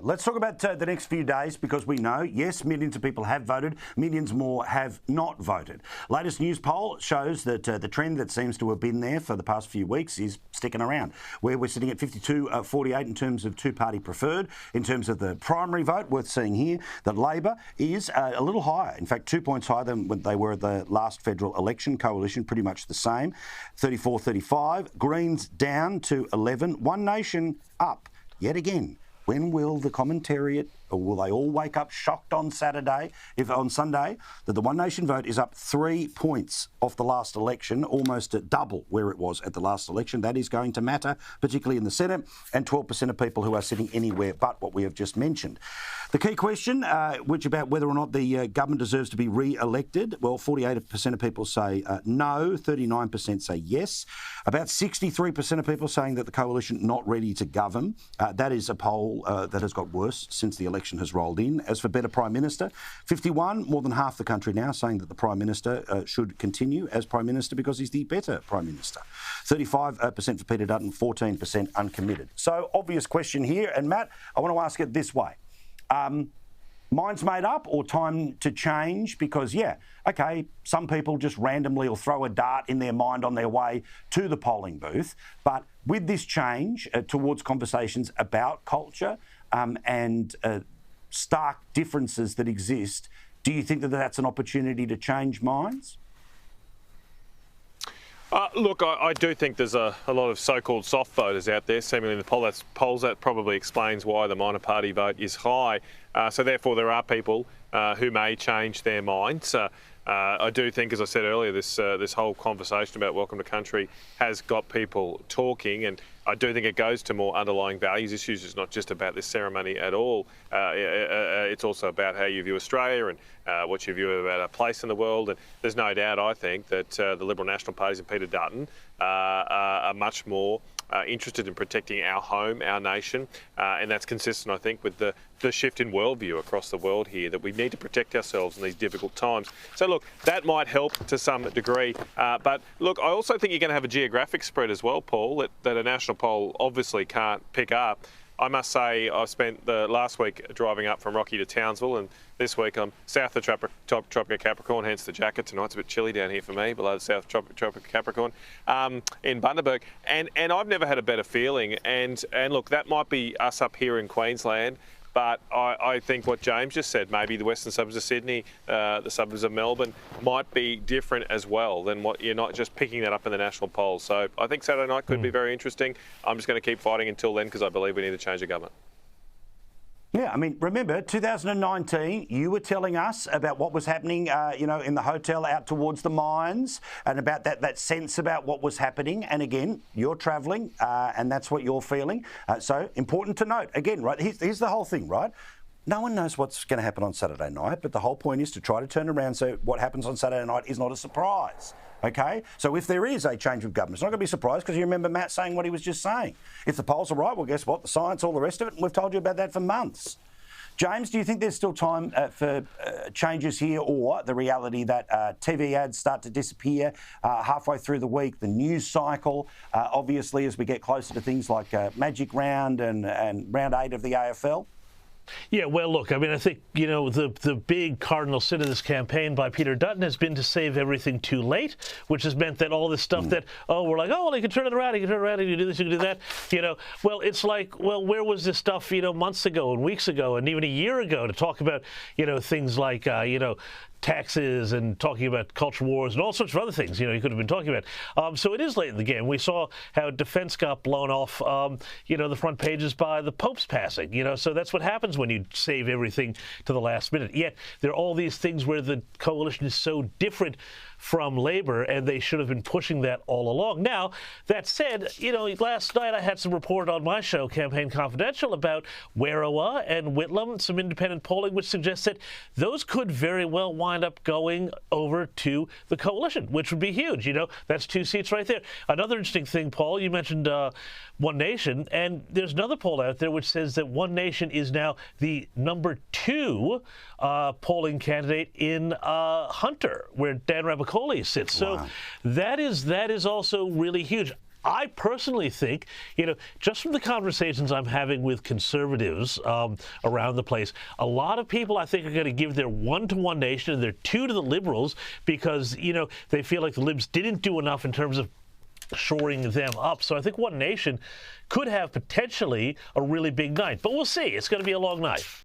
Let's talk about the next few days, because we know, yes, millions of people have voted, millions more have not voted. Latest news poll shows that the trend that seems to have been there for the past few weeks is sticking around, where we're sitting at 52-48 in terms of two-party preferred. In terms of the primary vote, worth seeing here that Labor is a little higher, in fact 2 points higher than when they were at the last federal election. Coalition pretty much the same, 34-35. Greens down to 11. One Nation up yet again. When will the commentariat, or will they all wake up shocked on Sunday, that the One Nation vote is up 3 points off the last election, almost at double where it was at the last election? That is going to matter, particularly in the Senate, and 12% of people who are sitting anywhere but what we have just mentioned. The key question, which about whether or not the government deserves to be re-elected, well, 48% of people say no, 39% say yes. About 63% of people saying that the coalition not ready to govern. That is a poll that has got worse since the election has rolled in. As for better Prime Minister, 51, more than half the country now saying that the Prime Minister should continue as Prime Minister because he's the better Prime Minister. 35% for Peter Dutton, 14% uncommitted. So, obvious question here. And Matt, I want to ask it this way. Minds made up or time to change? Because, some people just randomly will throw a dart in their mind on their way to the polling booth. But with this change towards conversations about culture and stark differences that exist, do you think that that's an opportunity to change minds? Look, I do think there's a lot of so-called soft voters out there, seemingly in the polls. That probably explains why the minor party vote is high. So therefore, there are people who may change their minds. I do think, as I said earlier, this whole conversation about Welcome to Country has got people talking, and I do think it goes to more underlying values issues. It's not just about this ceremony at all. It's also about how you view Australia and what you view about our place in the world. And there's no doubt, I think, that the Liberal National Parties and Peter Dutton are much more interested in protecting our home, our nation, and that's consistent, I think, with the shift in worldview across the world here, that we need to protect ourselves in these difficult times. So, look, that might help to some degree. But, look, I also think you're going to have a geographic spread as well, Paul, that a national poll obviously can't pick up. I must say I spent the last week driving up from Rocky to Townsville, and this week I'm south of Tropical Capricorn, hence the jacket tonight. It's a bit chilly down here for me, below the south Tropical Capricorn, in Bundaberg. And I've never had a better feeling. And look, that might be us up here in Queensland, but I think what James just said, maybe the western suburbs of Sydney, the suburbs of Melbourne, might be different as well than what you're not just picking that up in the national polls. So I think Saturday night could be very interesting. I'm just going to keep fighting until then because I believe we need to change the government. Yeah, I mean, remember, 2019, you were telling us about what was happening, in the hotel out towards the mines, and about that sense about what was happening. And again, you're travelling, and that's what you're feeling. So important to note, again, right, here's the whole thing, right? No one knows what's going to happen on Saturday night, but the whole point is to try to turn around so what happens on Saturday night is not a surprise. OK? So if there is a change of government, it's not going to be a surprise because you remember Matt saying what he was just saying. If the polls are right, well, guess what? The science, all the rest of it, and we've told you about that for months. James, do you think there's still time for changes here, or the reality that TV ads start to disappear halfway through the week, the news cycle, obviously, as we get closer to things like Magic Round and Round 8 of the AFL? Yeah, well, look, I mean, I think, the big cardinal sin of this campaign by Peter Dutton has been to save everything too late, which has meant that all this stuff we're like, you can turn it around, you can do this, you can do that, Well, it's like, where was this stuff, months ago and weeks ago and even a year ago to talk about, things like, taxes and talking about culture wars and all sorts of other things, you could have been talking about. So it is late in the game. We saw how defense got blown off, the front pages by the Pope's passing, so that's what happens when you save everything to the last minute. Yet there are all these things where the coalition is so different from Labor, and they should have been pushing that all along. Now, that said, last night I had some report on my show, Campaign Confidential, about Werriwa and Whitlam, some independent polling, which suggests that those could very well wind up going over to the coalition, which would be huge. That's 2 seats right there. Another interesting thing, Paul, you mentioned One Nation, and there's another poll out there which says that One Nation is now the number 2 polling candidate in Hunter, where Dan Rapopoli sits. So that is also really huge. I personally think, just from the conversations I'm having with conservatives around the place, a lot of people I think are going to give their 1 to One Nation and their 2 to the Liberals because, they feel like the Libs didn't do enough in terms of shoring them up. So I think One Nation could have potentially a really big night. But we'll see. It's going to be a long night.